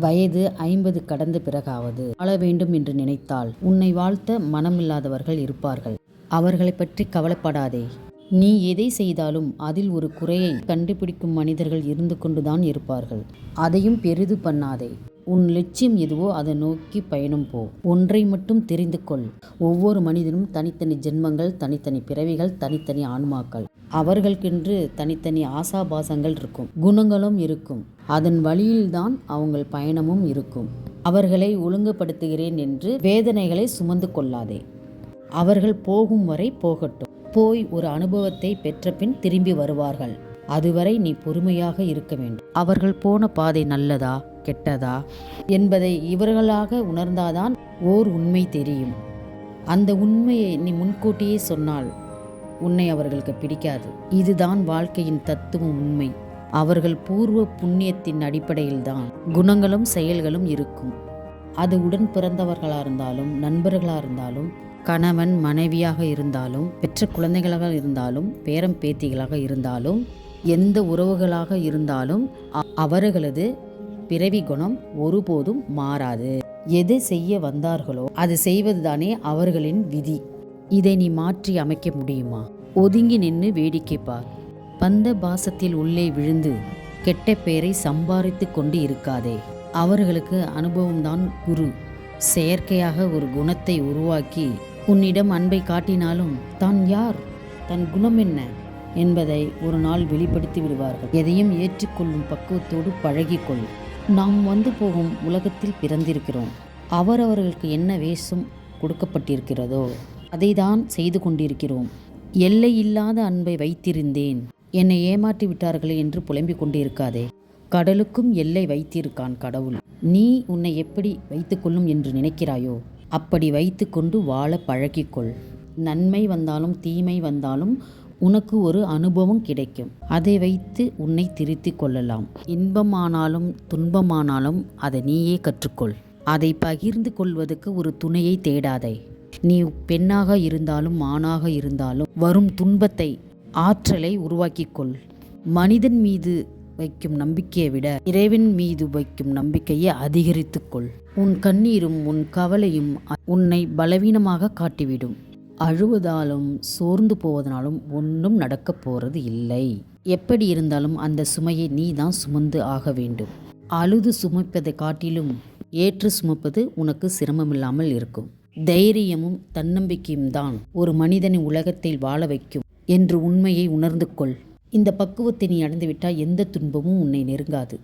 வயது 50 கடந்த பிறகாவது வாழ வேண்டும் என்று நினைத்தால் உன்னை வாழ்த்த மனமில்லாதவர்கள் இருப்பார்கள். அவர்களை பற்றி கவலைப்படாதே. நீ எதை செய்தாலும் அதில் ஒரு குறையை கண்டுபிடிக்கும் மனிதர்கள் இருந்து கொண்டுதான் இருப்பார்கள். அதையும் பெரிது பண்ணாதே. உன் லட்சியம் எதுவோ அதை நோக்கி பயணம் போ. ஒன்றை மட்டும் தெரிந்து கொள். ஒவ்வொரு மனிதனும் தனித்தனி ஜென்மங்கள், தனித்தனி பிறவிகள், தனித்தனி ஆன்மாக்கள். அவர்களுக்கென்று தனித்தனி ஆசாபாசங்கள் இருக்கும், குணங்களும் இருக்கும். அதன் வழியில்தான் அவங்கள் பயணமும் இருக்கும். அவர்களை ஒழுங்குபடுத்துகிறேன் என்று வேதனைகளை சுமந்து கொள்ளாதே. அவர்கள் போகும் வரை போகட்டும். போய் ஒரு அனுபவத்தை பெற்ற பின் திரும்பி வருவார்கள். அதுவரை நீ பொறுமையாக இருக்க வேண்டும். அவர்கள் போன பாதை நல்லதா கெட்டதா என்பதை இவர்களாக உணர்ந்தாதான் ஓர் உண்மை தெரியும். அந்த உண்மையை நீ முன்கூட்டியே சொன்னால் உன்னை அவர்களுக்கு பிடிக்காது. இதுதான் வாழ்க்கையின் தத்துவம், உண்மை. அவர்கள் பூர்வ புண்ணியத்தின் அடிப்படையில்தான் குணங்களும் செயல்களும் இருக்கும். அது உடன் பிறந்தவர்களாக இருந்தாலும், நண்பர்களாக இருந்தாலும், கணவன் மனைவியாக இருந்தாலும், பெற்ற குழந்தைகளாக இருந்தாலும், பேரம் பேத்திகளாக இருந்தாலும், எந்த உறவுகளாக இருந்தாலும் அவர்களது பிறவி குணம் ஒருபோதும் மாறாது. எது செய்ய வந்தார்களோ அது செய்வதுதானே அவர்களின் விதி. இதை நீ மாற்றி அமைக்க முடியுமா? ஒதுங்கி நின்று வேடிக்கை பார். பந்த பாசத்தில் உள்ளே விழுந்து கெட்ட பெயரை சம்பாதித்து கொண்டு இருக்காதே. அவர்களுக்கு அனுபவம்தான் குரு. செயற்கையாக ஒரு குணத்தை உருவாக்கி உன்னிடம் அன்பை காட்டினாலும் தான் யார், தன் குணம் என்ன என்பதை ஒரு நாள் வெளிப்படுத்தி விடுவார்கள். எதையும் ஏற்றுக்கொள்ளும் பக்குவத்தோடு பழகிக்கொள். நாம் வந்து போகும் உலகத்தில் பிறந்திருக்கிறோம். அவரவர்களுக்கு என்ன வேஷம் கொடுக்கப்பட்டிருக்கிறதோ அதை தான் செய்து கொண்டிருக்கிறோம். எல்லை இல்லாத அன்பை வைத்திருந்தேன், என்னை ஏமாற்றி விட்டார்களே என்று புலம்பிக் கொண்டிருக்காதே. கடலுக்கும் எல்லை வைத்திருக்கான் கடவுள். நீ உன்னை எப்படி வைத்துக்கொள்ளும் என்று நினைக்கிறாயோ அப்படி வைத்து கொண்டு வாழ பழகிக்கொள். நன்மை வந்தாலும் தீமை வந்தாலும் உனக்கு ஒரு அனுபவம் கிடைக்கும். அதை வைத்து உன்னை திருத்தி கொள்ளலாம். இன்பமானாலும் துன்பமானாலும் அதை நீயே கற்றுக்கொள். அதை பகிர்ந்து கொள்வதற்கு ஒரு துணையை தேடாதே. நீ பெண்ணாக இருந்தாலும் ஆணாக இருந்தாலும் வரும் துன்பத்தை, ஆற்றலை உருவாக்கிக்கொள். மனிதன் மீது வைக்கும் நம்பிக்கையை விட இறைவன் மீது வைக்கும் நம்பிக்கையை அதிகரித்துக்கொள். உன் கண்ணீரும் உன் கவலையும் உன்னை பலவீனமாக காட்டிவிடும். அழுவதாலும் சோர்ந்து போவதனாலும் ஒன்றும் நடக்கப் போறது இல்லை. எப்படி இருந்தாலும் அந்த சுமையை நீ தான் சுமந்து ஆக வேண்டும். அழுது சுமைப்பதை காட்டிலும் ஏற்று சுமப்பது உனக்கு சிரமமில்லாமல் இருக்கும். தைரியமும் தன்னம்பிக்கையும் தான் ஒரு மனிதனை உலகத்தில் வாழ வைக்கும் என்று உண்மையை உணர்ந்து கொள். இந்த பக்குவத்தை நீ அடைந்துவிட்டால் எந்த துன்பமும் உன்னை நெருங்காது.